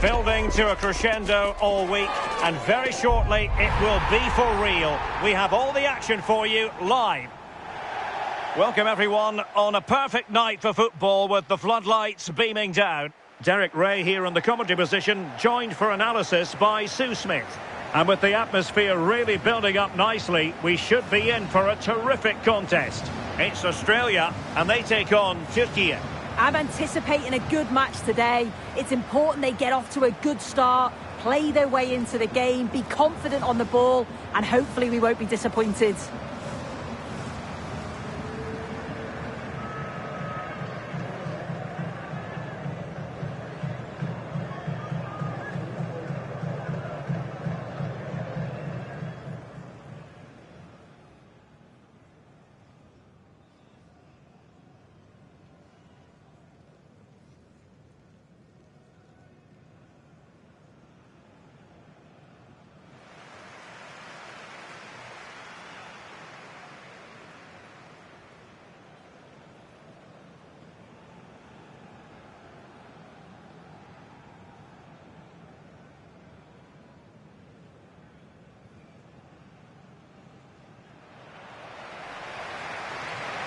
Building to a crescendo all week, and very shortly it will be for real. We have all the action for you live. Welcome everyone on a perfect night for football with the floodlights beaming down. Derek Ray here in the commentary position, joined for analysis by Sue Smith. And with the atmosphere really building up nicely, we should be in for a terrific contest. It's Australia, and they take on Turkiye. I'm anticipating a good match today. It's important they get off to a good start, play their way into the game, be confident on the ball, and hopefully we won't be disappointed.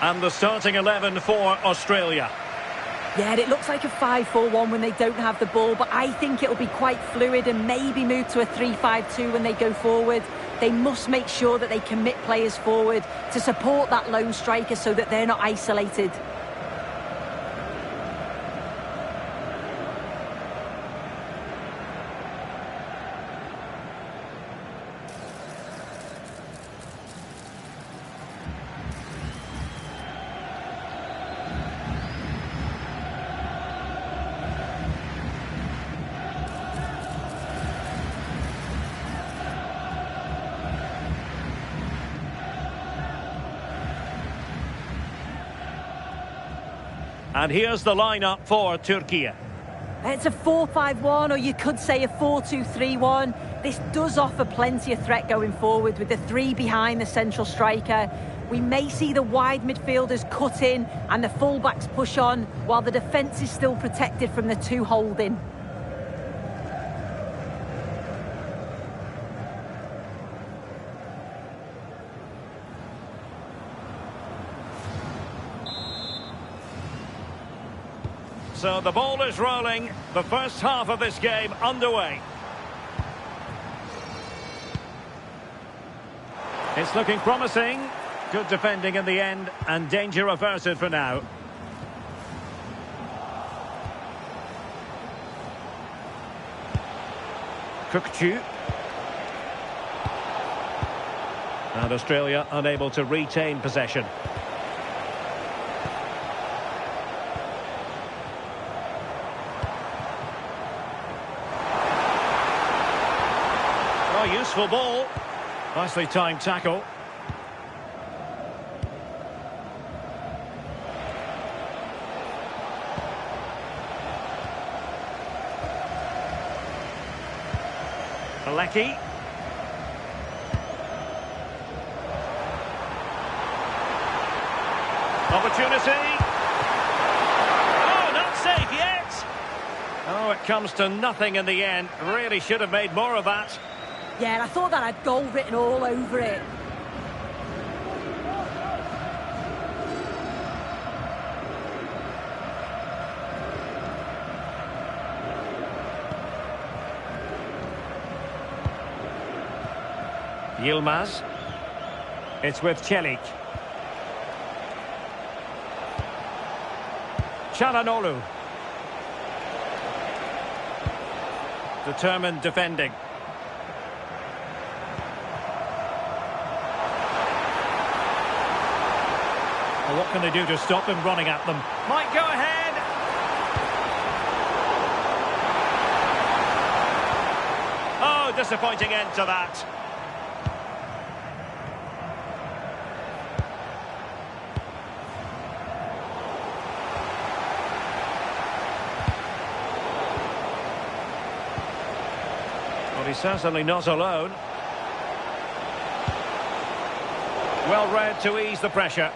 And the starting 11 for Australia. Yeah, it looks like a 5-4-1 when they don't have the ball, but I think it'll be quite fluid and maybe move to a 3-5-2 when they go forward. They must make sure that they commit players forward to support that lone striker so that they're not isolated. And here's the lineup for Turkiye. It's a 4-5-1, or you could say a 4-2-3-1. This does offer plenty of threat going forward with the three behind the central striker. We may see the wide midfielders cut in and the fullbacks push on, while the defence is still protected from the two holding. So the ball is rolling, the first half of this game underway. It's looking promising. Good defending in the end, and danger averted for now. Kukçu. And Australia unable to retain possession. Useful ball. Nicely timed tackle. Alecki. Opportunity. Oh, not safe yet. Oh, it comes to nothing in the end. Really should have made more of that. Yeah, I thought that had goal written all over it. Yilmaz. It's with Çelik. Çalhanoğlu. Determined defending. Well, what can they do to stop him running at them? Might go ahead. Oh, disappointing end to that. Well, he's certainly not alone. Well read to ease the pressure.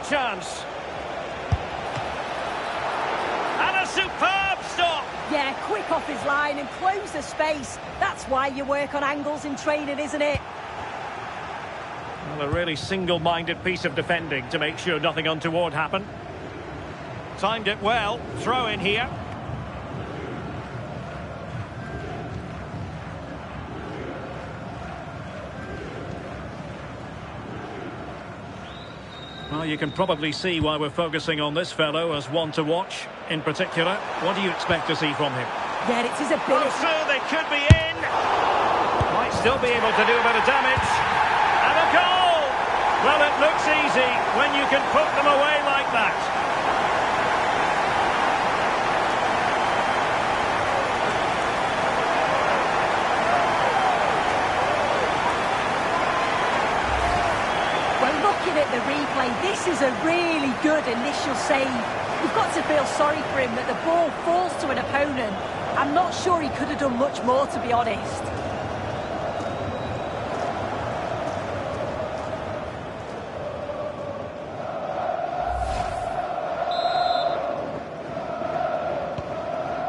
chance. And a superb stop. Yeah, quick off his line and close the space. That's why you work on angles in training, isn't it? Well, a really single-minded piece of defending to make sure nothing untoward happened. Timed it well. Throw in here. Well, you can probably see why we're focusing on this fellow as one to watch. In particular, what do you expect to see from him? Yeah, it's his ability. Oh, so they could be in. Might still be able to do a bit of damage. And a goal! Well, it looks easy when you can put them away like that. Looking at the replay, this is a really good initial save. You've got to feel sorry for him that the ball falls to an opponent. I'm not sure he could have done much more, to be honest.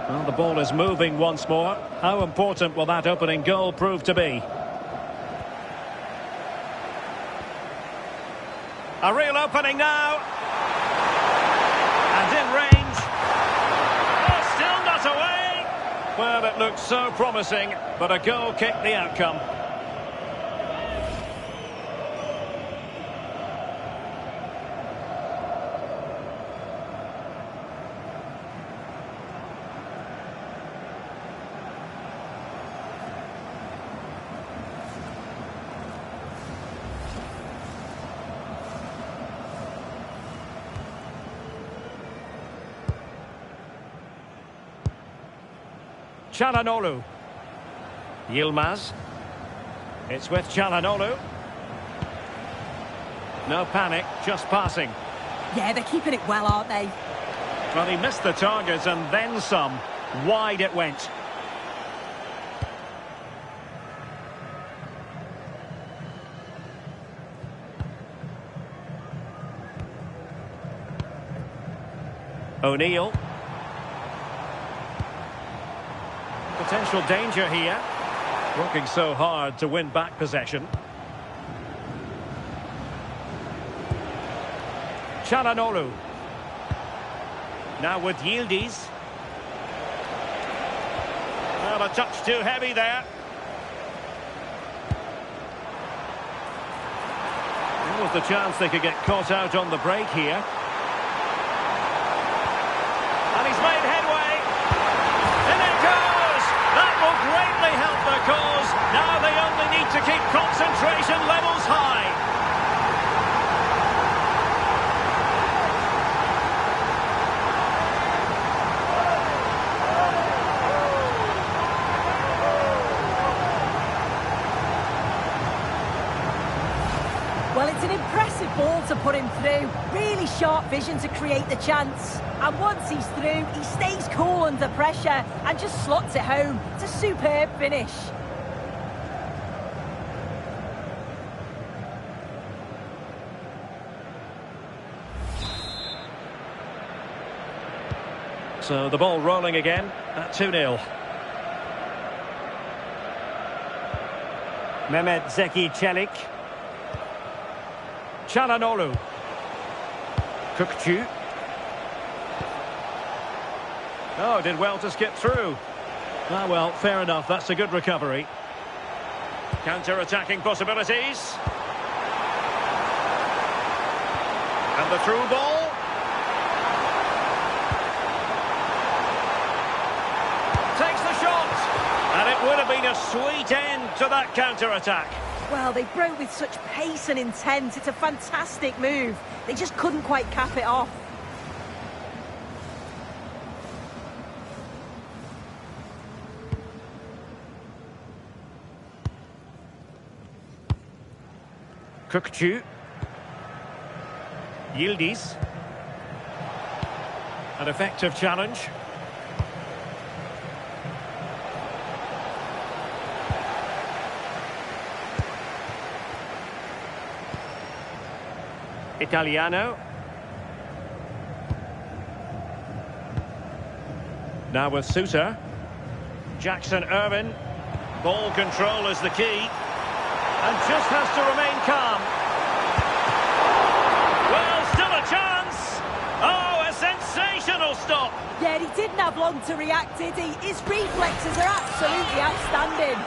Well, the ball is moving once more. How important will that opening goal prove to be? A real opening now. And in range. Oh, still not away. Well, it looked so promising, but a goal kicked the outcome. Çalhanoğlu. Yilmaz. It's with Çalhanoğlu. No panic, just passing. Yeah, they're keeping it well, aren't they? Well, he missed the target and then some. Wide it went. O'Neill. Potential danger here. Working so hard to win back possession. Çalhanoğlu. Now with Yildiz. Well, a touch too heavy there. There was the chance they could get caught out on the break here. And he's made headway. In it goes! That will greatly help their cause. Now they only need to keep concentration levels high. Well, it's an impressive ball to put him through. Really sharp vision to create the chance. And once he's through, he stays cool under pressure and just slots it home. It's a superb finish. So the ball rolling again at 2-0. Mehmet Zeki Çelik. Çalhanoğlu. Kukçu. Oh, did well to skip through. Ah, well, fair enough. That's a good recovery. Counter-attacking possibilities. And the through ball. Takes the shot. And it would have been a sweet end to that counter-attack. Well, they broke with such pace and intent. It's a fantastic move. They just couldn't quite cap it off. Kukçu. Yildiz. An effective challenge. Italiano. Now with Suter. Jackson Irvin. Ball control is the key. And just has to remain calm. Well, still a chance. Oh, a sensational stop. Yeah, he didn't have long to react, did he? His reflexes are absolutely outstanding.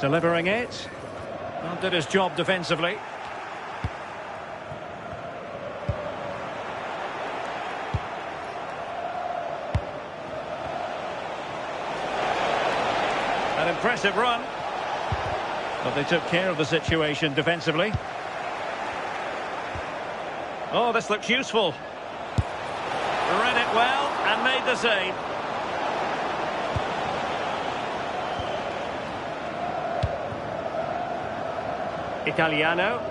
Delivering it. Well, did his job defensively. An impressive run. But they took care of the situation defensively. Oh, this looks useful. Read it well and made the save. Italiano.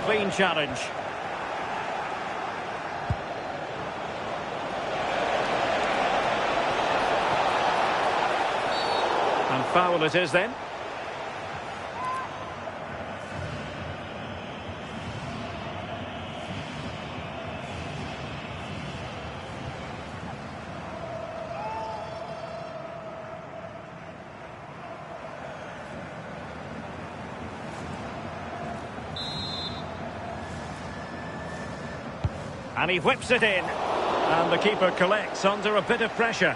Clean challenge. And foul it is then. And he whips it in. And the keeper collects under a bit of pressure.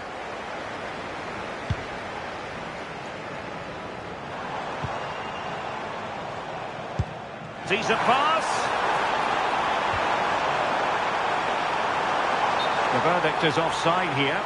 Decent pass. The verdict is offside here.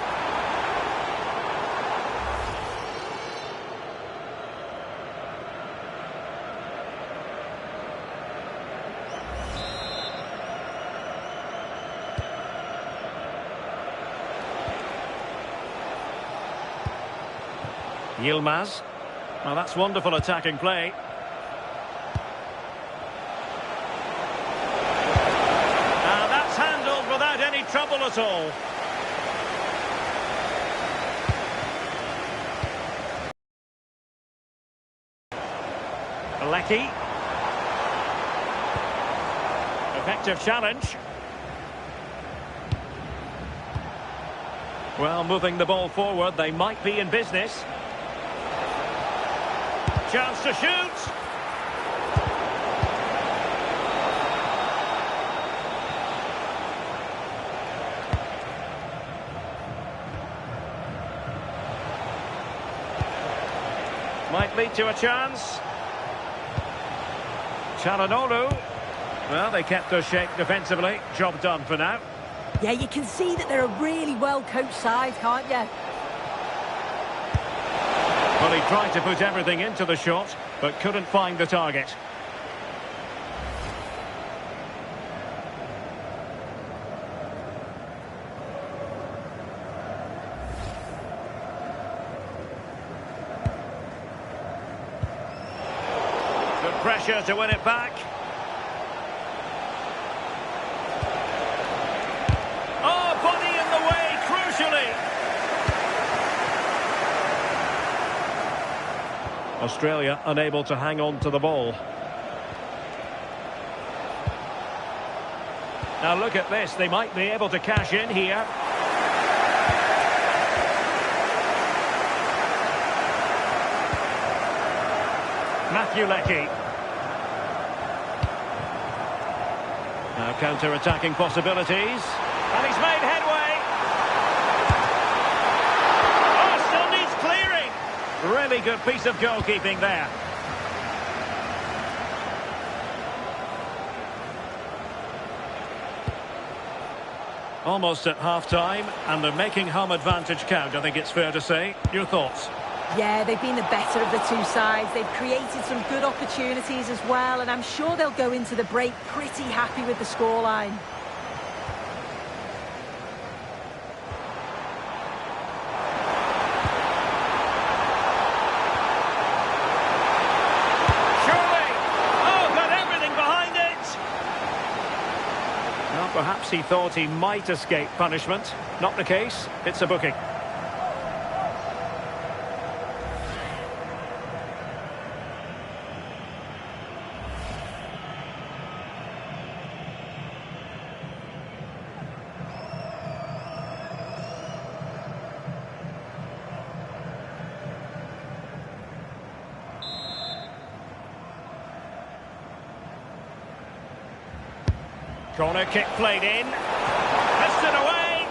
Yilmaz. Well, that's wonderful attacking play. And that's handled without any trouble at all. Lecky. Effective challenge. Well, moving the ball forward, they might be in business. Chance to shoot. Might lead to a chance. Çalhanoğlu. Well, they kept their shape defensively. Job done for now. Yeah, you can see that they're a really well-coached side, can't you? Well, he tried to put everything into the shot, but couldn't find the target. Good pressure to win it back. Oh, body in the way, crucially. Australia unable to hang on to the ball. Now look at this, they might be able to cash in here. Matthew Lecky. Now counter-attacking possibilities. And he's made headway. Oh, still needs clearing. Really good piece of goalkeeping there. Almost at half-time, and they're making home advantage count, I think it's fair to say. Your thoughts? Yeah, they've been the better of the two sides. They've created some good opportunities as well, and I'm sure they'll go into the break pretty happy with the scoreline. Perhaps he thought he might escape punishment. Not the case. It's a booking. Corner kick played in. Missed it away.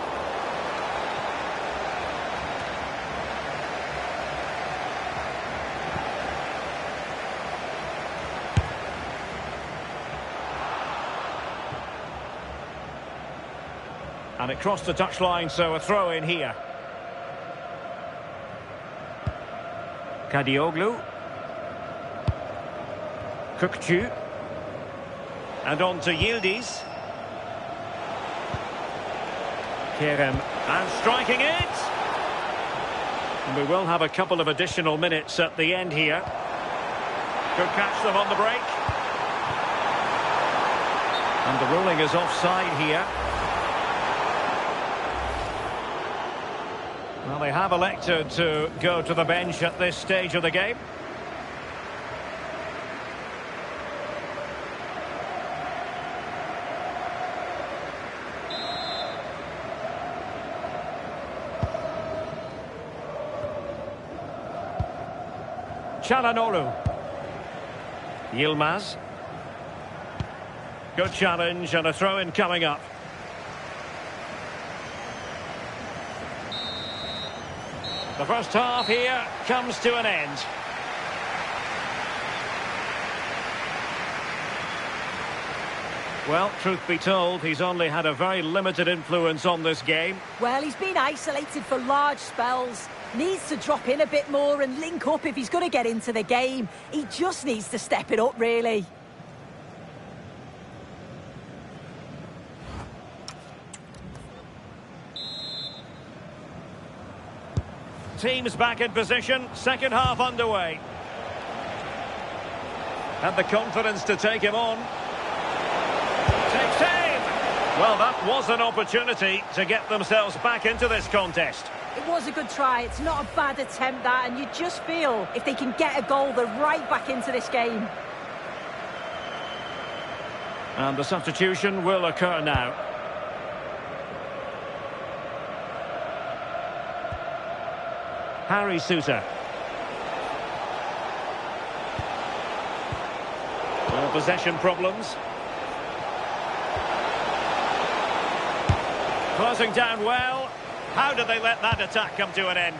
And it crossed the touchline, so a throw in here. Kadioglu. Kukçu. And on to Yildiz. Kerem, and striking it. And we will have a couple of additional minutes at the end here. Could catch them on the break. And the ruling is offside here. Well, they have elected to go to the bench at this stage of the game. Çalhanoğlu. Yilmaz. Good challenge and a throw-in coming up. The first half here comes to an end. Well, truth be told, he's only had a very limited influence on this game. Well, he's been isolated for large spells. Needs to drop in a bit more and link up if he's going to get into the game. He just needs to step it up, really. Teams back in position, second half underway. Had the confidence to take him on. Takes aim! Well, that was an opportunity to get themselves back into this contest. It was a good try. It's not a bad attempt, that, and you just feel if they can get a goal, they're right back into this game. And the substitution will occur now. Harry Sousa. Well, possession problems. Closing down well. How did they let that attack come to an end?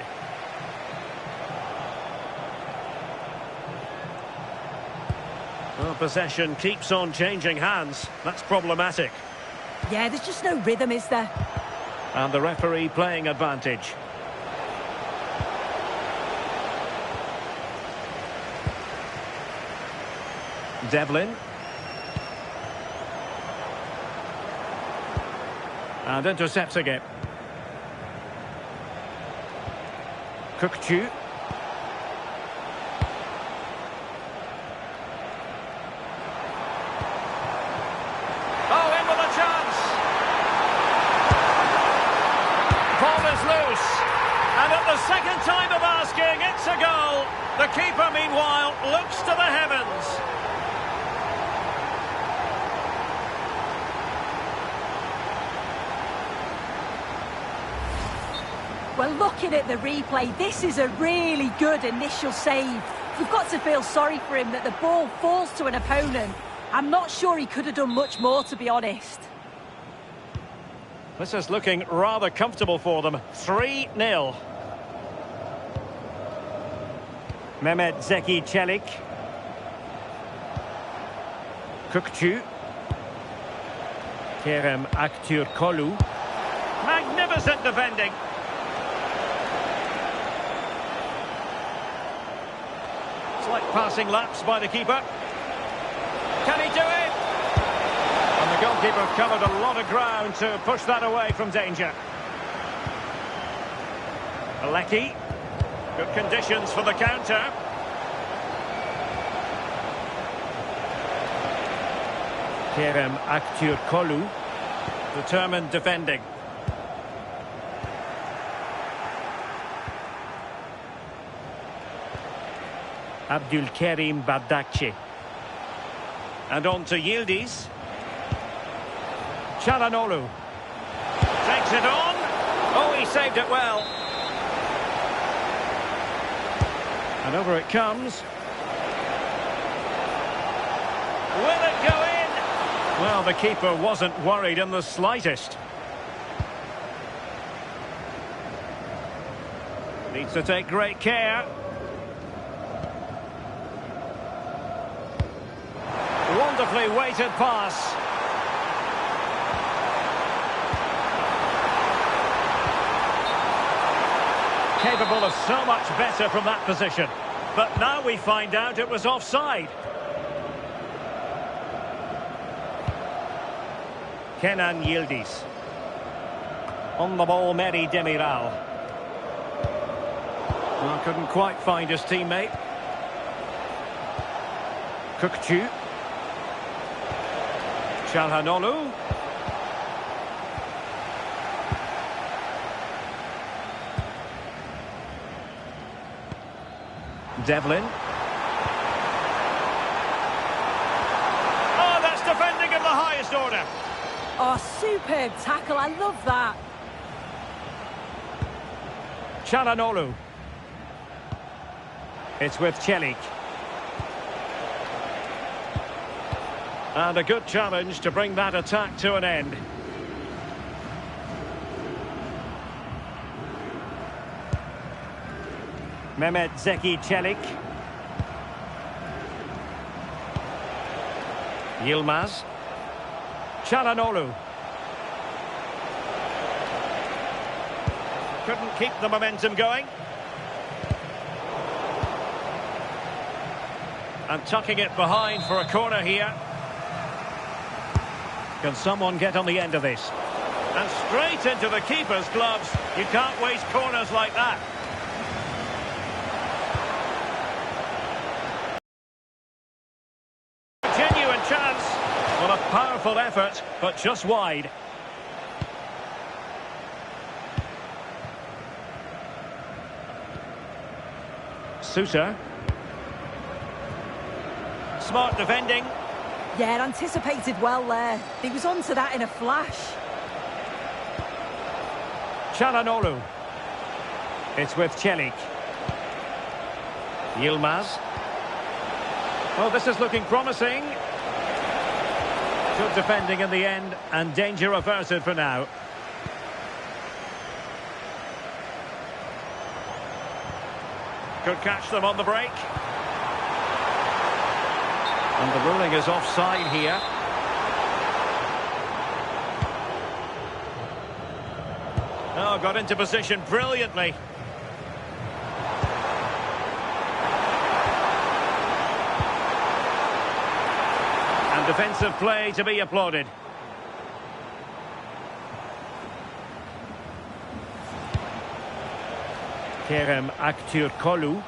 Well, possession keeps on changing hands. That's problematic. Yeah, there's just no rhythm, is there? And the referee playing advantage. Devlin. And intercepting it. Kukçu. Oh, in with a chance. Ball is loose. And at the second time of asking, it's a goal. The keeper, meanwhile, looks to the heavens. Well, looking at the replay, this is a really good initial save. We've got to feel sorry for him that the ball falls to an opponent. I'm not sure he could have done much more, to be honest. This is looking rather comfortable for them. 3-0. Mehmet Zeki Çelik. Kukçu. Kerem Aktürkoğlu. Magnificent defending. Slight passing lapse by the keeper. Can he do it? And the goalkeeper covered a lot of ground to push that away from danger. Alecki. Good conditions for the counter. Kerem Aktürkoğlu. Determined defending. Abdülkerim Bardakçı. And on to Yildiz. Çalhanoğlu. Takes it on. Oh, he saved it well. And over it comes. Will it go in? Well, the keeper wasn't worried in the slightest. Needs to take great care. Wonderfully weighted pass. Capable of so much better from that position. But now we find out it was offside. Kenan Yildiz. On the ball, Meri Demiral. Well, couldn't quite find his teammate. Kukçu. Çalhanoğlu. Devlin. Oh, that's defending of the highest order. Oh, superb tackle. I love that. Çalhanoğlu. It's with Çelik. And a good challenge to bring that attack to an end. Mehmet Zeki Çelik. Yılmaz. Çalhanoğlu. Couldn't keep the momentum going. And tucking it behind for a corner here. Can someone get on the end of this? And straight into the keeper's gloves. You can't waste corners like that. Genuine chance. Well, a powerful effort, but just wide. Sousa. Smart defending. Yeah, anticipated well there. He was onto that in a flash. Çalhanoğlu. It's with Çelik. Yılmaz. Oh, this is looking promising. Good defending in the end, and danger averted for now. Could catch them on the break. And the ruling is offside here. Oh, got into position brilliantly. And defensive play to be applauded. Kerem Aktürkoğlu.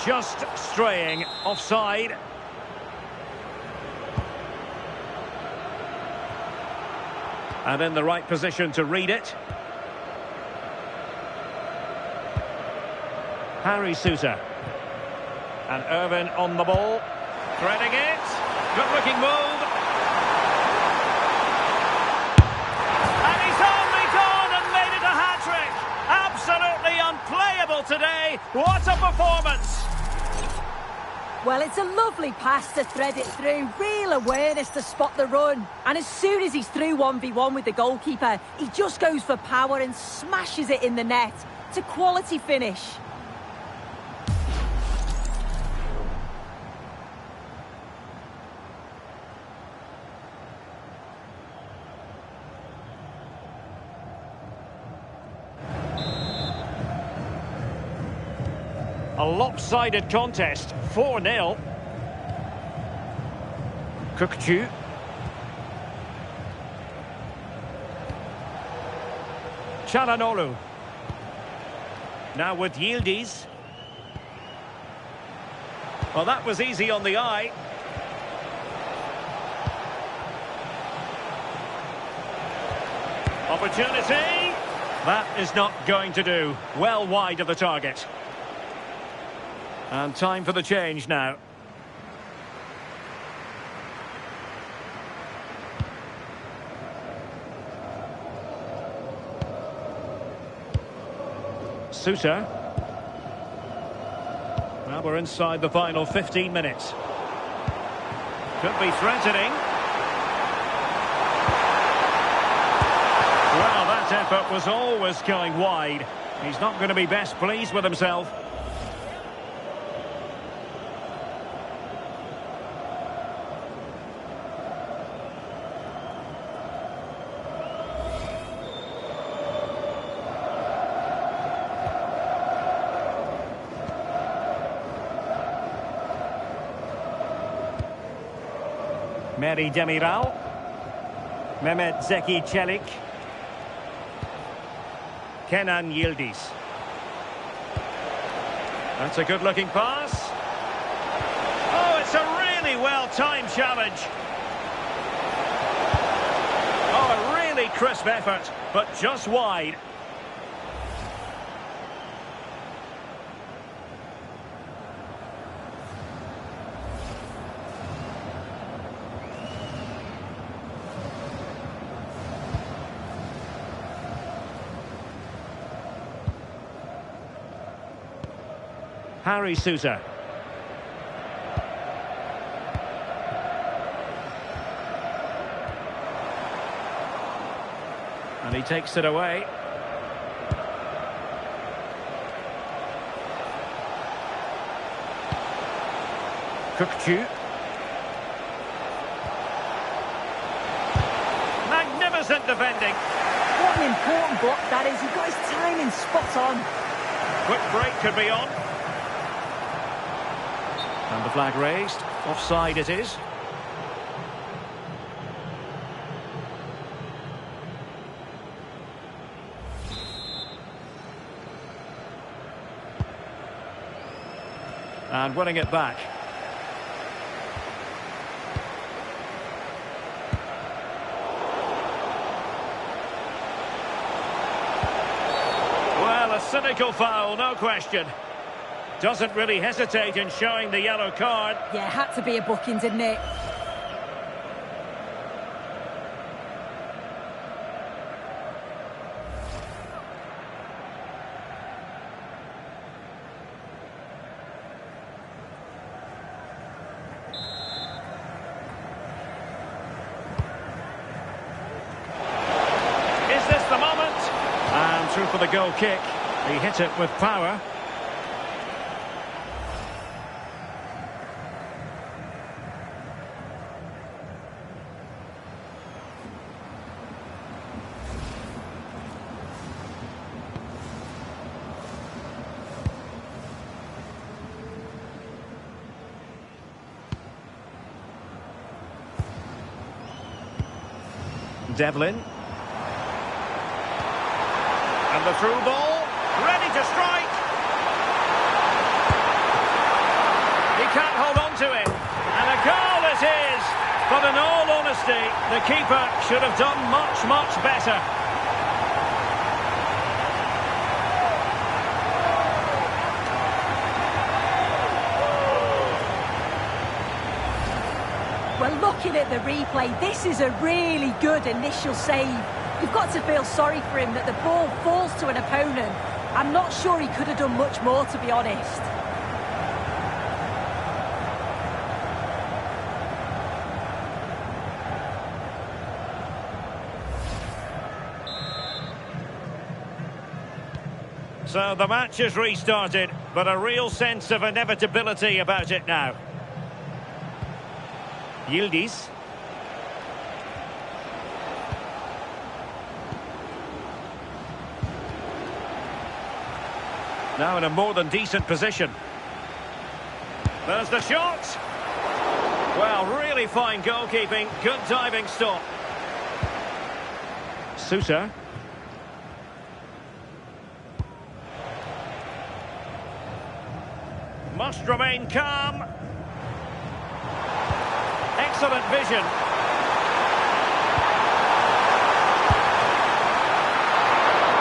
Just straying offside. And in the right position to read it. Harry Sousa. And Irvin on the ball. Threading it. Good looking move. And he's only gone and made it a hat-trick. Absolutely unplayable today. What a performance. Well, it's a lovely pass to thread it through. Real awareness to spot the run. And as soon as he's through 1v1 with the goalkeeper, he just goes for power and smashes it in the net. It's a quality finish. A lopsided contest, 4-0. Kukçu. Çalhanoğlu. Now with Yildiz. Well, that was easy on the eye. Opportunity. That is not going to do. Well wide of the target. And time for the change now. Sousa. Well, we're inside the final 15 minutes. Could be threatening. Well, that effort was always going wide. He's not going to be best pleased with himself. Meri Demiral. Mehmet Zeki Çelik. Kenan Yildiz. That's a good-looking pass. Oh, it's a really well-timed challenge. Oh, a really crisp effort, but just wide. Harry Sousa. And he takes it away. Kukçu. Magnificent defending. What an important block that is. He got his timing spot on. Quick break could be on. And the flag raised. Offside it is. And winning it back. Well, a cynical foul, no question. Doesn't really hesitate in showing the yellow card. Yeah, had to be a booking, didn't it? Is this the moment? And through for the goal kick. He hit it with power. Devlin. And the through ball. Ready to strike. He can't hold on to it. And a goal it is. But in all honesty, the keeper should have done much, much better. Well, looking at the replay, this is a really good initial save. You've got to feel sorry for him that the ball falls to an opponent. I'm not sure he could have done much more, to be honest. So the match has restarted, but a real sense of inevitability about it now. Yildiz. Now in a more than decent position. There's the shot. Well, really fine goalkeeping. Good diving stop. Sousa. Must remain calm. Excellent vision.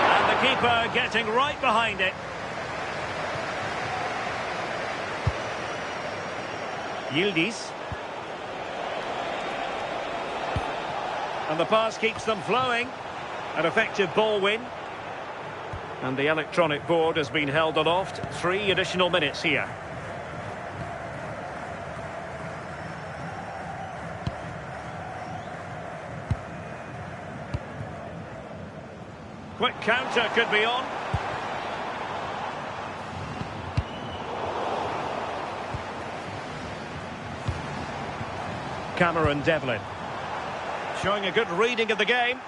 And the keeper getting right behind it. Yildiz. And the pass keeps them flowing. An effective ball win. And the electronic board has been held aloft. 3 additional minutes here. Quick counter could be on. Cameron Devlin. Showing a good reading of the game.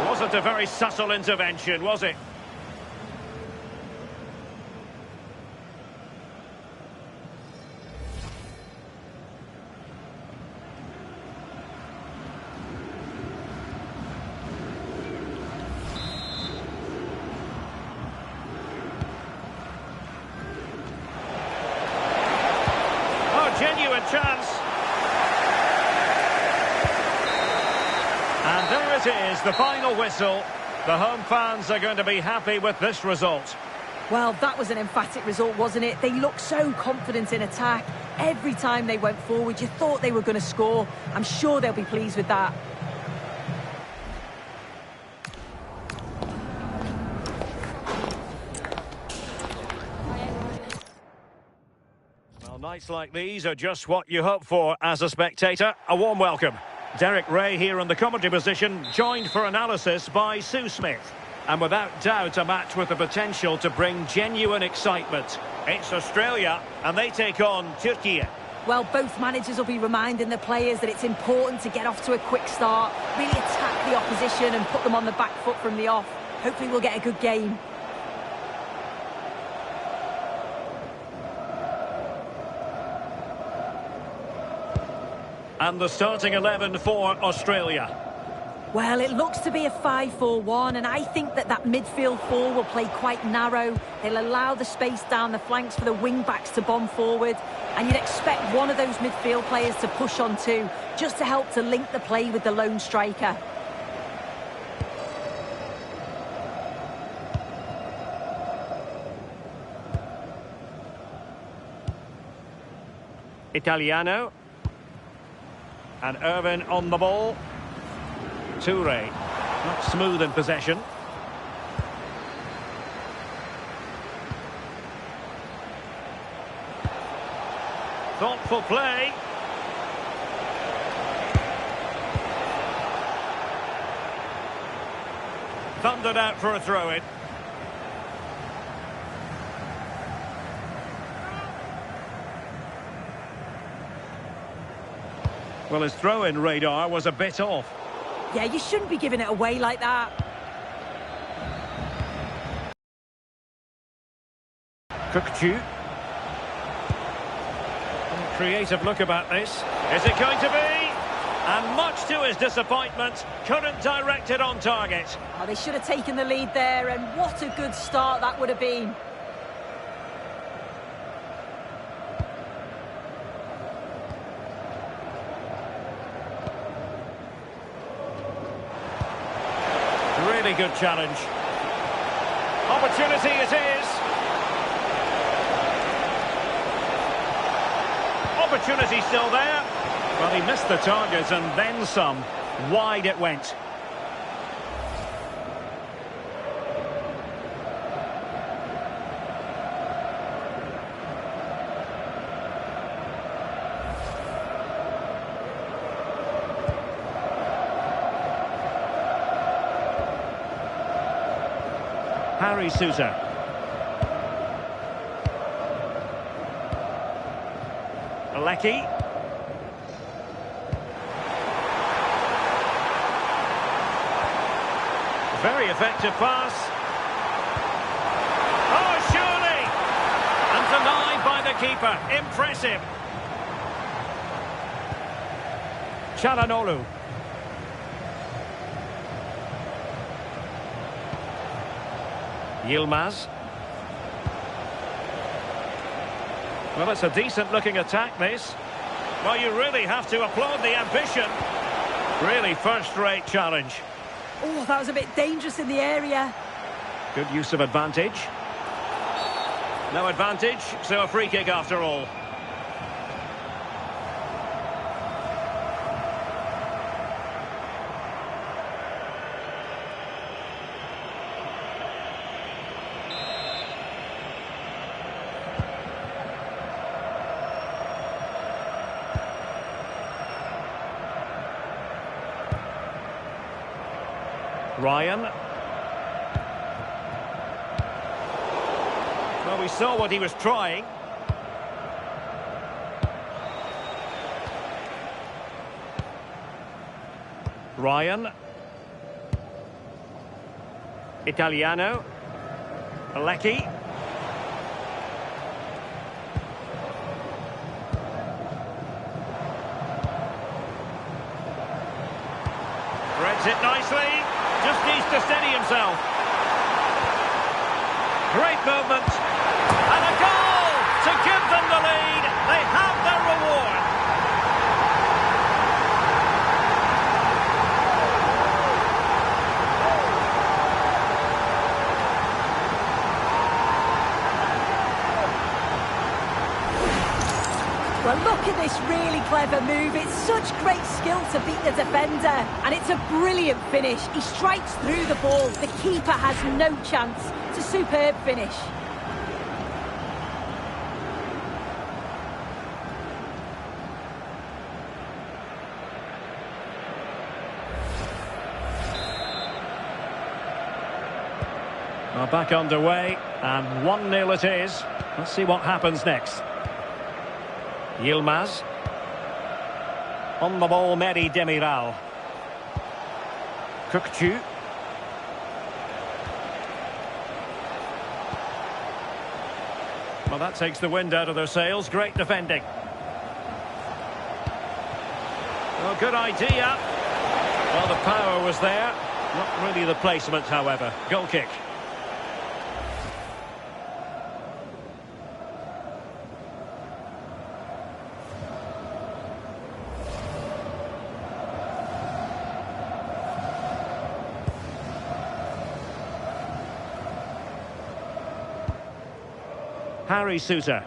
Wasn't a very subtle intervention, was it? Genuine chance. And there it is, the final whistle. The home fans are going to be happy with this result. Well, that was an emphatic result, wasn't it? They looked so confident in attack. Every time they went forward, you thought they were going to score. I'm sure they'll be pleased with that. Nights like these are just what you hope for as a spectator. A warm welcome. Derek Ray here in the commentary position, joined for analysis by Sue Smith. And without doubt, a match with the potential to bring genuine excitement. It's Australia, and they take on Turkiye. Well, both managers will be reminding the players that it's important to get off to a quick start, really attack the opposition and put them on the back foot from the off. Hopefully we'll get a good game. And the starting 11 for Australia. Well, it looks to be a 5-4-1, and I think that midfield four will play quite narrow. They'll allow the space down the flanks for the wing-backs to bomb forward, and you'd expect one of those midfield players to push on too, just to help to link the play with the lone striker. Italiano. And Irvin on the ball. Toure, not smooth in possession. Thoughtful play. Thundered out for a throw-in. Well, his throw-in radar was a bit off. Yeah, you shouldn't be giving it away like that. Kukçu. Creative look about this. Is it going to be? And much to his disappointment, couldn't direct it on target. Oh, they should have taken the lead there, and what a good start that would have been. Really good challenge. Opportunity it is. Opportunity still there. Well, he missed the target and then some. Wide it went. Harry Sousa. Lecky. Very effective pass. Oh, surely! And denied by the keeper. Impressive. Çalhanoğlu. Yilmaz. Well, it's a decent-looking attack, this. Well, you really have to applaud the ambition. Really first-rate challenge. Oh, that was a bit dangerous in the area. Good use of advantage. No advantage, so a free kick after all. Ryan. Well, we saw what he was trying. Ryan. Italiano. Alecki. Threads it nicely. Just needs to steady himself. Great movement. And a goal to give them the lead. They have their reward. Well, look at this really clever move. It's such great skill to beat the defender. And it's a brilliant finish. He strikes through the ball. The keeper has no chance. It's a superb finish. Well, back underway, and 1-0 it is. Let's see what happens next. Yilmaz. On the ball, Meri Demiral. Kukçu. Well, that takes the wind out of their sails. Great defending. Well, good idea. Well, the power was there. Not really the placement, however. Goal kick. Harry Sousa.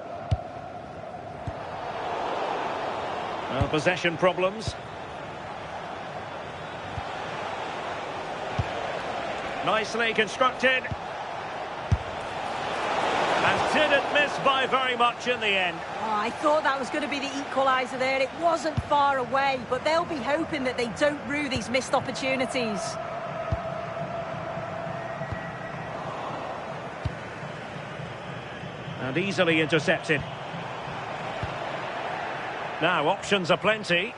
Well, possession problems. Nicely constructed. And didn't miss by very much in the end. Oh, I thought that was going to be the equaliser there. It wasn't far away, but they'll be hoping that they don't rue these missed opportunities. And easily intercepted. Now, options are plenty.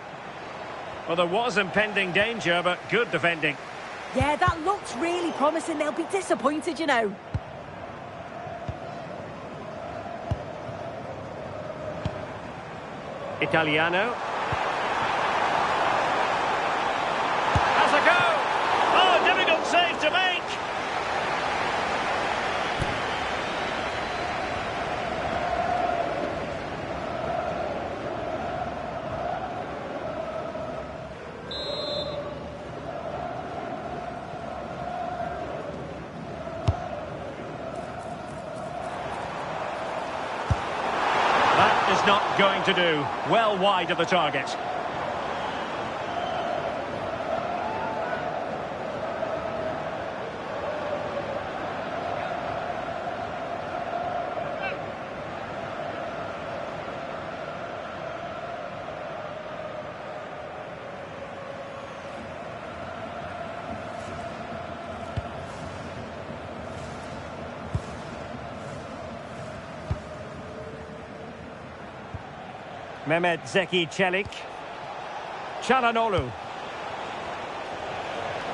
Well, there was impending danger, but good defending. Yeah, that looked really promising. They'll be disappointed, you know. Italiano. Has a go! Oh, difficult save to make! Is not going to do. Well wide of the target. Mehmet Zeki Çelik. Çalhanoğlu.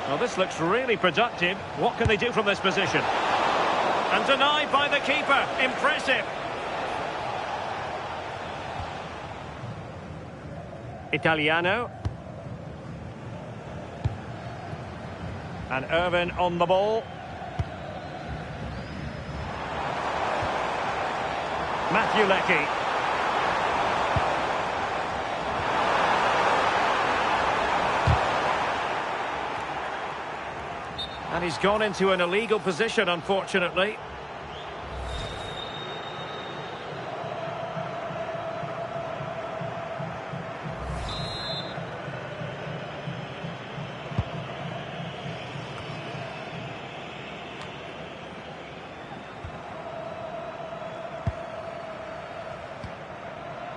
Well, this looks really productive. What can they do from this position? And denied by the keeper. Impressive. Italiano. And Irvin on the ball. Matthew Leckie. And he's gone into an illegal position, unfortunately.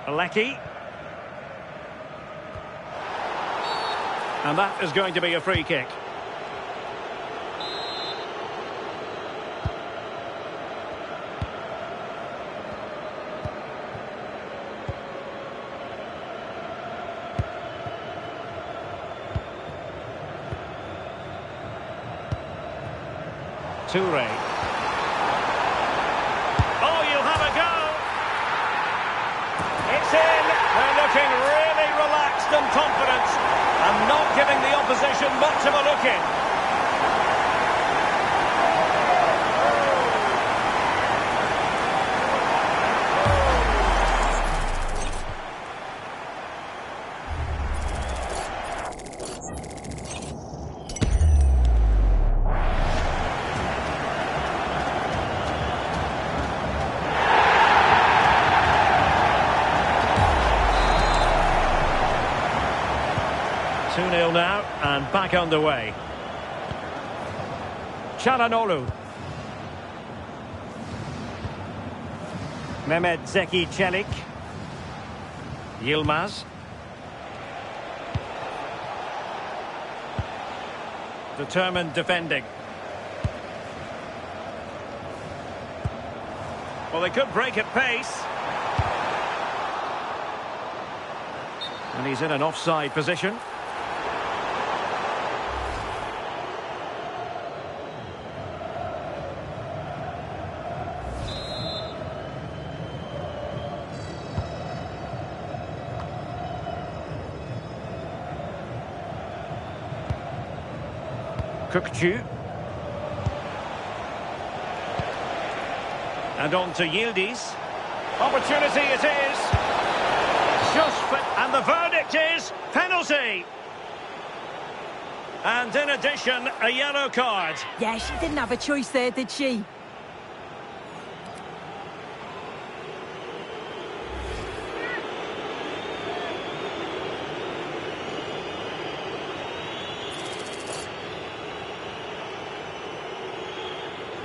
Alecki. And that is going to be a free kick. Toure. Oh, you'll have a go. It's in. They're looking really relaxed and confident and not giving the opposition much of a look in. 2-0 now, and back underway. Çalhanoğlu. Mehmet Zeki Çelik. Yilmaz. Determined defending. Well, they could break at pace. And he's in an offside position. Kökçü. And on to Yildiz. Opportunity it is. And the verdict is penalty. And in addition, a yellow card. Yeah, she didn't have a choice there, did she?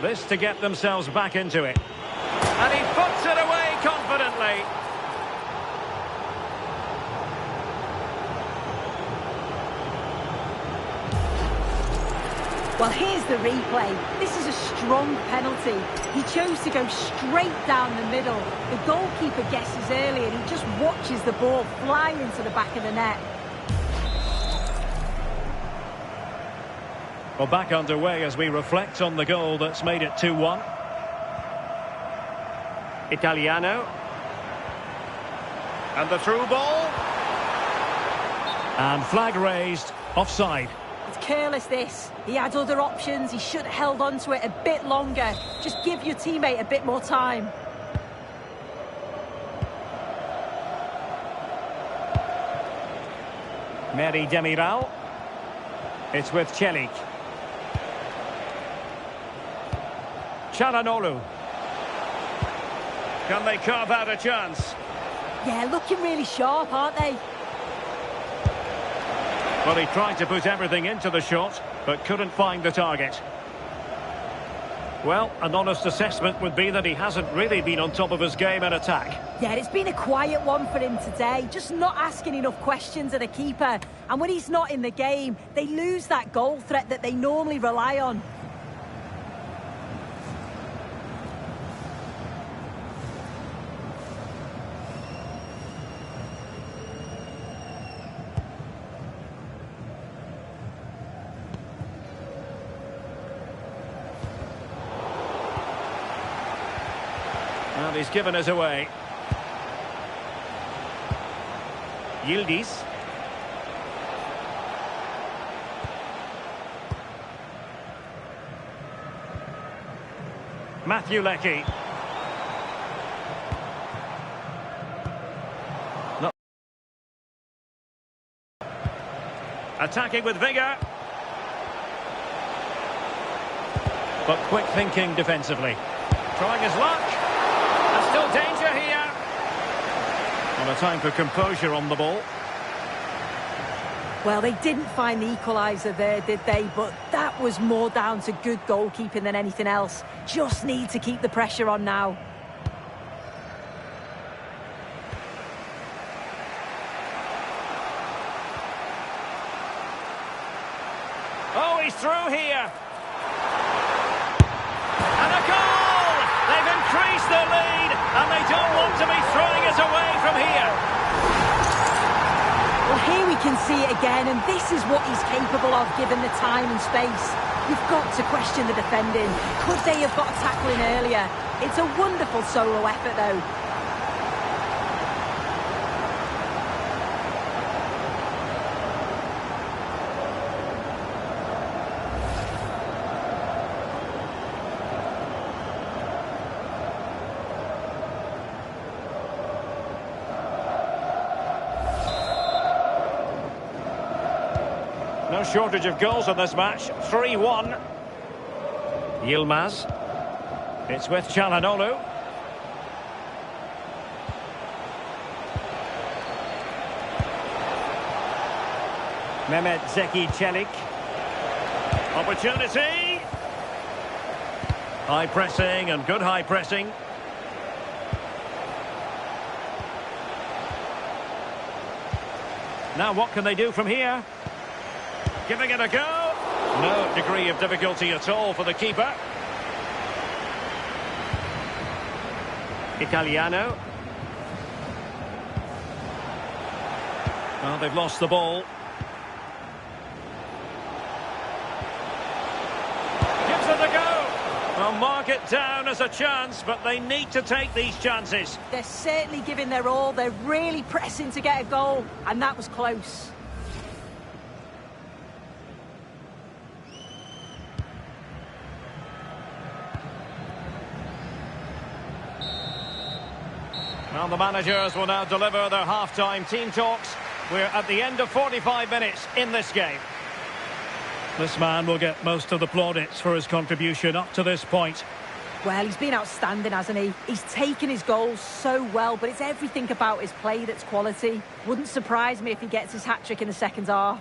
This to get themselves back into it. And he puts it away confidently. Well, here's the replay. This is a strong penalty. He chose to go straight down the middle. The goalkeeper guesses early and he just watches the ball fly into the back of the net. Well, back underway as we reflect on the goal that's made it 2-1. Italiano. And the through ball. And flag raised, offside. It's careless, this. He had other options. He should have held on to it a bit longer. Just give your teammate a bit more time. Meri Demiral. It's with Çelik. Çalhanoğlu. Can they carve out a chance? Yeah, looking really sharp, aren't they? Well, he tried to put everything into the shot, but couldn't find the target. Well, an honest assessment would be that he hasn't really been on top of his game in attack. Yeah, it's been a quiet one for him today. Just not asking enough questions of the keeper. And when he's not in the game, they lose that goal threat that they normally rely on. And he's given us away. Yildiz. Matthew Leckie. Attacking with vigour. But quick thinking defensively. Trying his luck. And still danger here. Well, a time for composure on the ball. Well, they didn't find the equaliser there, did they? But that was more down to good goalkeeping than anything else. Just need to keep the pressure on now. Oh, he's through here. And a goal! They've increased their lead, and they don't want to be throwing it away from here. Well, here we can see it again, and this is what he's capable of given the time and space. You've got to question the defending. Could they have got a tackle in earlier? It's a wonderful solo effort, though. No shortage of goals in this match. 3-1. Yilmaz. It's with Çalhanoğlu. Mehmet Zeki Çelik. Opportunity. High pressing and good high pressing. Now what can they do from here? Giving it a go. No degree of difficulty at all for the keeper. Italiano. Well, they've lost the ball. Gives it a go. Well, mark it down as a chance, but they need to take these chances. They're certainly giving their all. They're really pressing to get a goal, and that was close. Well, the managers will now deliver their half-time team talks. We're at the end of 45 minutes in this game. This man will get most of the plaudits for his contribution up to this point. Well, he's been outstanding, hasn't he? He's taken his goals so well, but it's everything about his play that's quality. Wouldn't surprise me if he gets his hat-trick in the second half.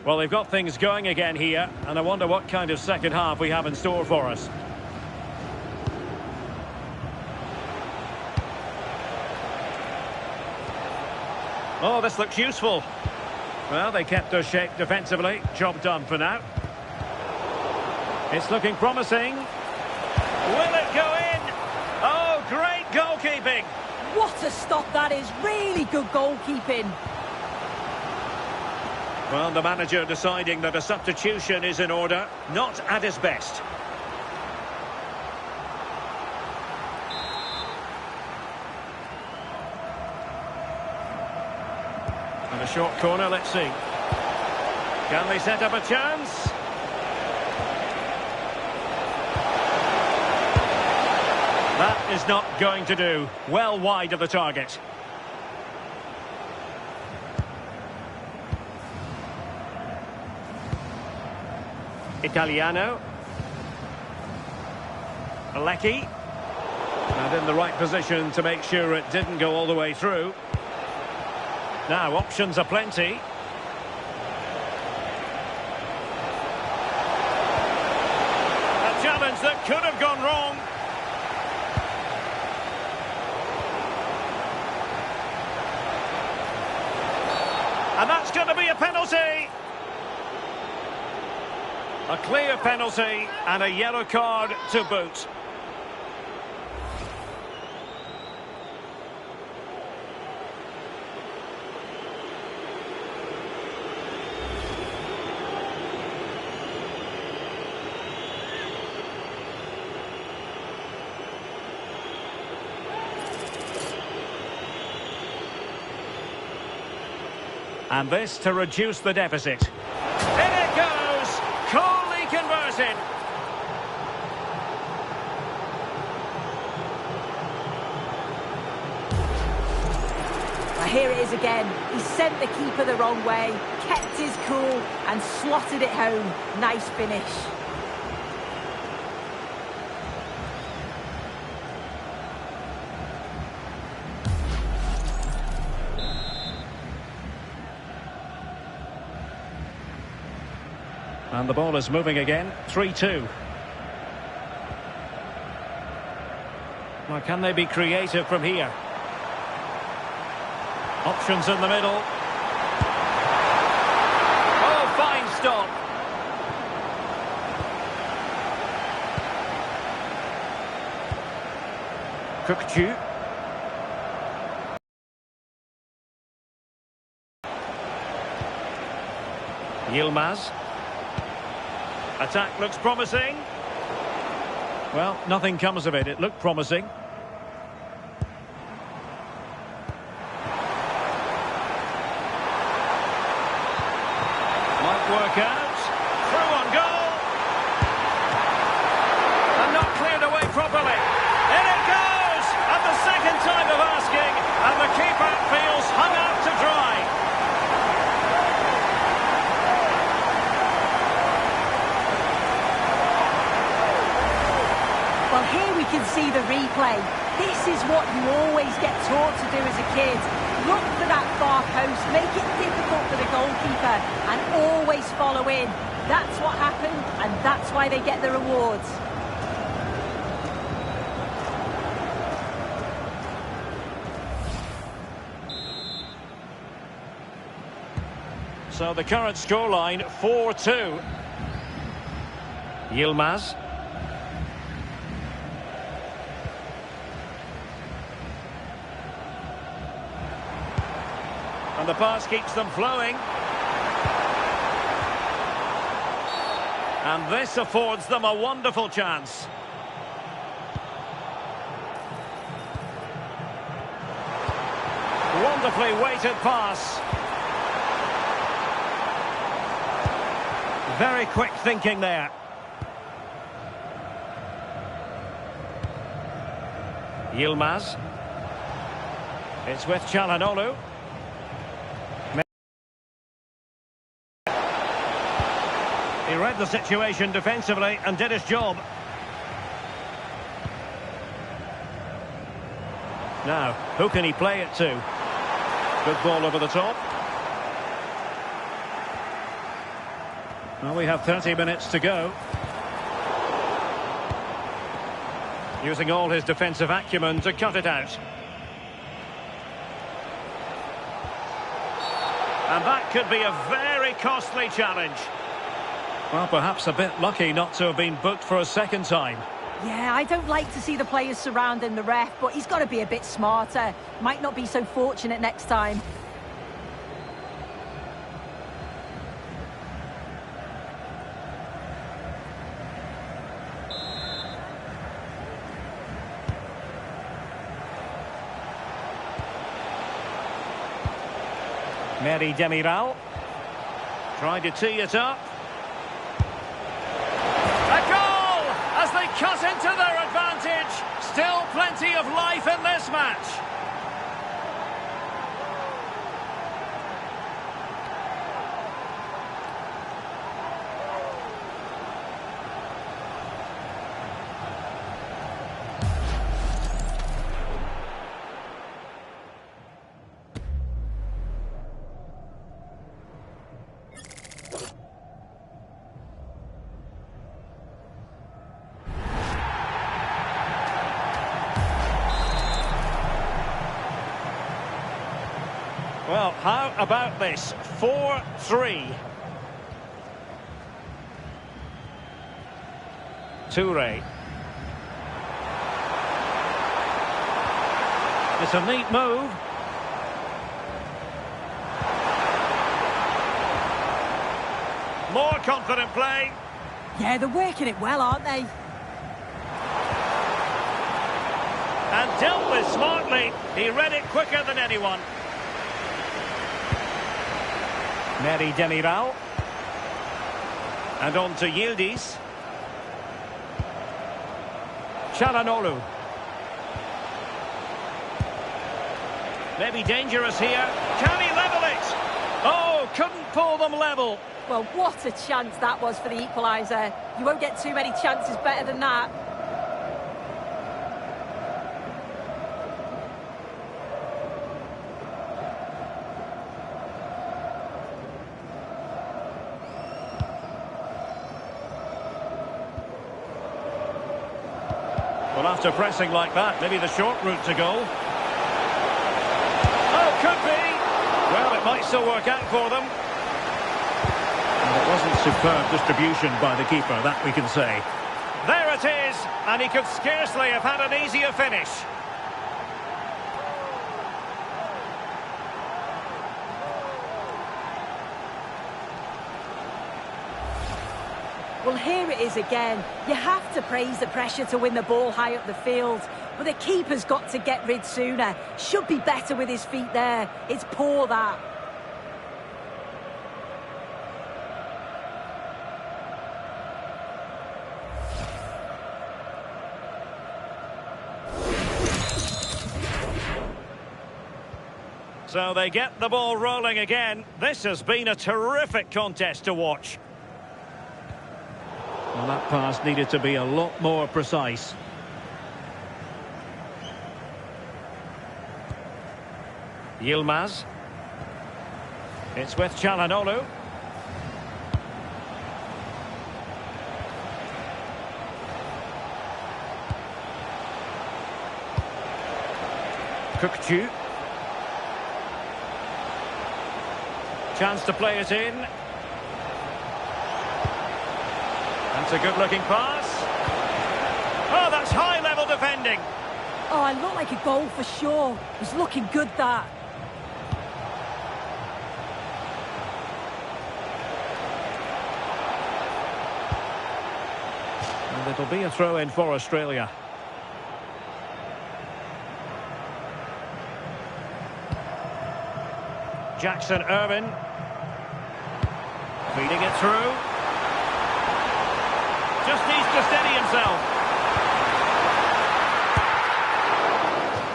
Well, they've got things going again here, and I wonder what kind of second half we have in store for us. Oh, this looks useful. Well, they kept their shape defensively. Job done for now. It's looking promising. Will it go in? Oh, great goalkeeping. What a stop that is. Really good goalkeeping. Well, the manager deciding that a substitution is in order, not at his best. And a short corner, let's see. Can they set up a chance? That is not going to do. Well wide of the target. Italiano. Alecki. And in the right position to make sure it didn't go all the way through. Now, options are plenty. A challenge that could have gone wrong. And that's going to be a penalty. A clear penalty and a yellow card to boot. And this to reduce the deficit. In it goes! Coolly converted! Well, here it is again. He sent the keeper the wrong way, kept his cool and slotted it home. Nice finish. And the ball is moving again. 3-2. Now, can they be creative from here? Options in the middle. Oh, fine stop. Kukçu. Yilmaz. Attack looks promising. Well, nothing comes of it. It looked promising. Might work out. Through on goal. And not cleared away properly. In it goes! At the second time of asking. And the keeper feels hung out to dry. Well, here we can see the replay. This is what you always get taught to do as a kid. Look for that far post, make it difficult for the goalkeeper, and always follow in. That's what happened, and that's why they get the rewards. So the current scoreline, 4-2. Yilmaz. And the pass keeps them flowing. And this affords them a wonderful chance. Wonderfully weighted pass. Very quick thinking there. Yilmaz. It's with Çalhanoğlu. He read the situation defensively and did his job. Now, who can he play it to? Good ball over the top. Well, we have 30 minutes to go. Using all his defensive acumen to cut it out. And that could be a very costly challenge. Well, perhaps a bit lucky not to have been booked for a second time. Yeah, I don't like to see the players surrounding the ref, but he's got to be a bit smarter. Might not be so fortunate next time. Merih Demiral. Trying to tee it up. A goal! As they cut into their advantage. Still plenty of life in this match. Well, how about this? 4-3. Toure. It's a neat move. More confident play. Yeah, they're working it well, aren't they? And dealt with smartly. He read it quicker than anyone. Merih Demiral. And on to Yildiz. Çalhanoğlu. Maybe dangerous here. Can he level it? Oh, couldn't pull them level. Well, what a chance that was for the equaliser. You won't get too many chances better than that. Well, after pressing like that, maybe the short route to goal. Oh, could be. Well, it might still work out for them. And it wasn't superb distribution by the keeper, that we can say. There it is, and he could scarcely have had an easier finish. Well, here it is again. You have to praise the pressure to win the ball high up the field. But the keeper's got to get rid sooner. Should be better with his feet there. It's poor, that. So they get the ball rolling again. This has been a terrific contest to watch. Well, that pass needed to be a lot more precise. Yilmaz. It's with Çalhanoğlu. Kökçü. Chance to play it in. That's a good-looking pass. Oh, that's high-level defending. Oh, it looked like a goal for sure. It was looking good, that. And it'll be a throw-in for Australia. Jackson Irvine. Feeding it through. Just needs to steady himself.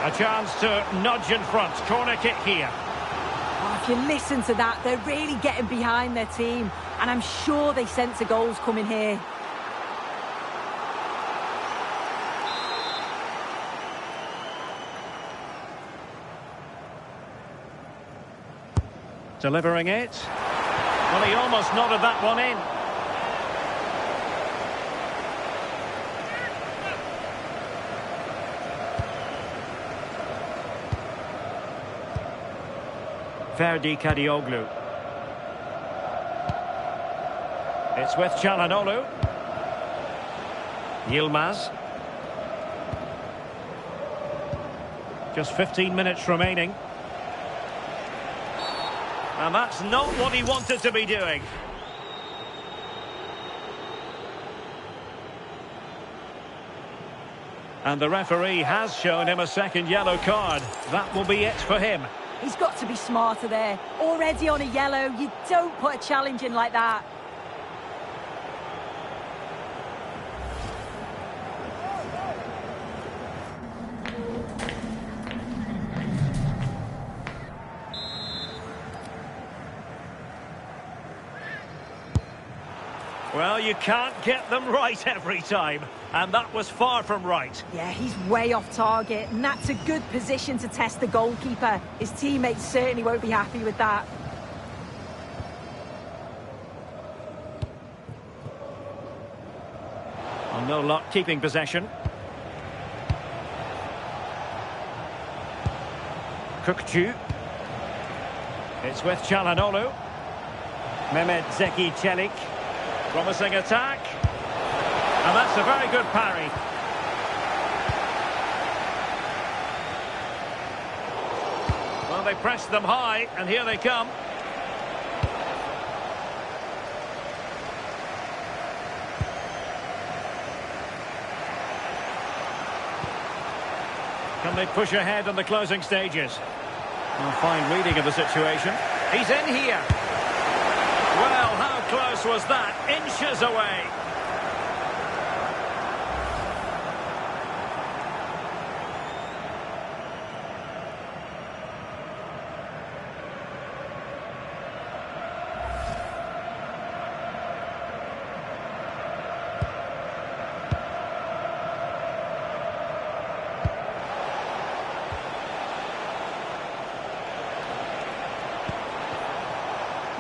A chance to nudge in front. Corner kick here. Oh, if you listen to that, they're really getting behind their team. And I'm sure they sense a goal's coming here. Delivering it. Well, he almost nodded that one in. Ferdi Kadioglu. It's with Çalhanoğlu. Yilmaz. Just 15 minutes remaining. And that's not what he wanted to be doing. And the referee has shown him a second yellow card. That will be it for him. He's got to be smarter there. Already on a yellow, you don't put a challenge in like that. Well, you can't get them right every time, and that was far from right. Yeah, he's way off target, and that's a good position to test the goalkeeper. His teammates certainly won't be happy with that. Well, no luck keeping possession. Kökçü. It's with Çalhanoğlu. Mehmet Zeki Çelik. Promising attack. And that's a very good parry. Well, they pressed them high, and here they come. Can they push ahead in the closing stages? A fine reading of the situation. He's in here. Well, how close was that? Inches away.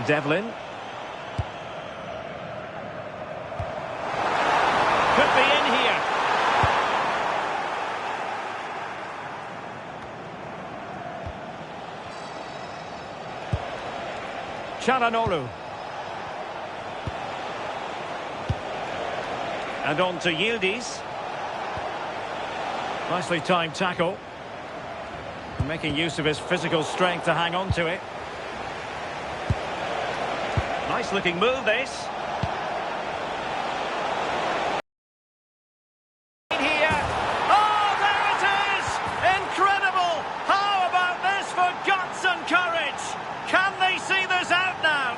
Devlin. Could be in here. Çalhanoğlu. And on to Yildiz. Nicely timed tackle. Making use of his physical strength to hang on to it. Nice looking move, this. Here. Oh, there it is! Incredible! How about this for guts and courage? Can they see this out now?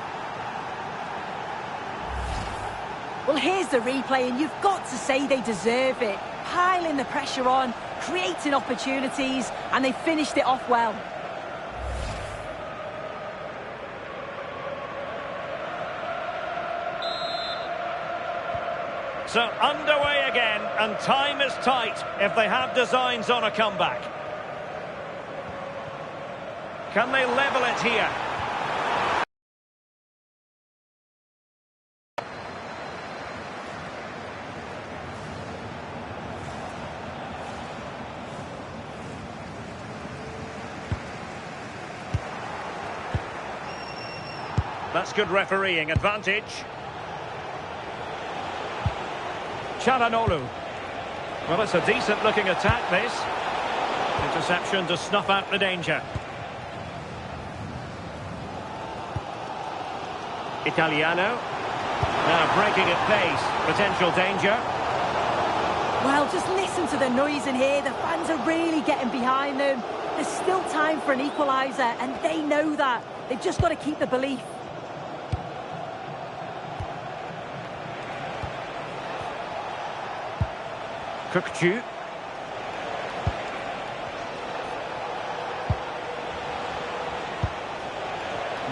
Well, here's the replay, and you've got to say they deserve it. Piling the pressure on, creating opportunities, and they finished it off well. So underway again, and time is tight if they have designs on a comeback. Can they level it here? That's good refereeing advantage. Çalhanoğlu. Well, it's a decent-looking attack, this. Interception to snuff out the danger. Italiano. Now breaking at pace. Potential danger. Well, just listen to the noise in here. The fans are really getting behind them. There's still time for an equaliser, and they know that. They've just got to keep the belief. Kökçü.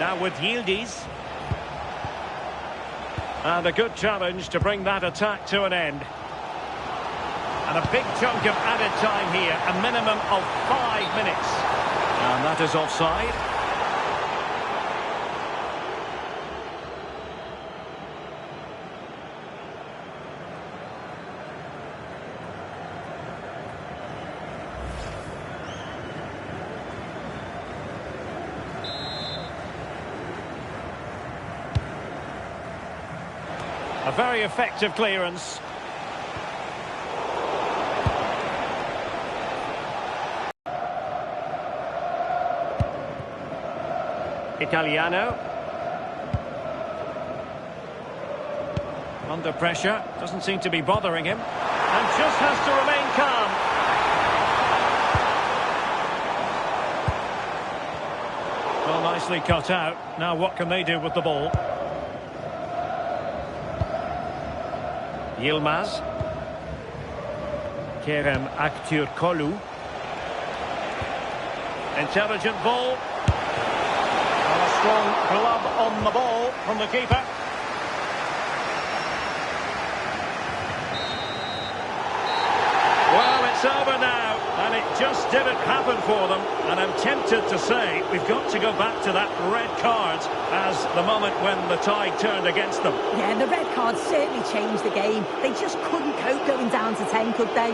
Now with Yildiz. And a good challenge to bring that attack to an end. And a big chunk of added time here, a minimum of 5 minutes. And that is offside. A very effective clearance. Italiano. Under pressure. Doesn't seem to be bothering him. And just has to remain calm. Well, nicely cut out. Now what can they do with the ball? Yilmaz. Kerem Aktürkoğlu. Intelligent ball. And a strong glove on the ball from the keeper. Well, it's over now, and it just didn't happen for them. And I'm tempted to say we've got to go back to that red card as the moment when the tide turned against them. Yeah, the red card certainly changed the game. They just couldn't cope going down to 10, could they?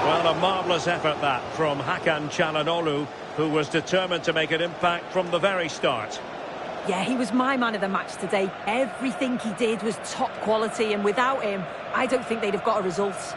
Well, a marvellous effort that from Hakan Çalhanoğlu, who was determined to make an impact from the very start. Yeah, he was my man of the match today. Everything he did was top quality, and without him, I don't think they'd have got a result.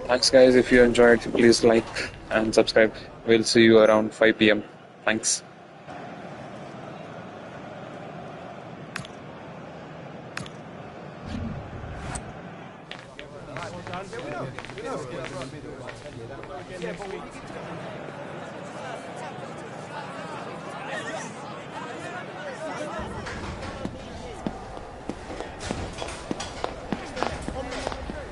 Thanks guys, if you enjoyed, please like and subscribe. We'll see you around 5 PM. Thanks. Yeah, but we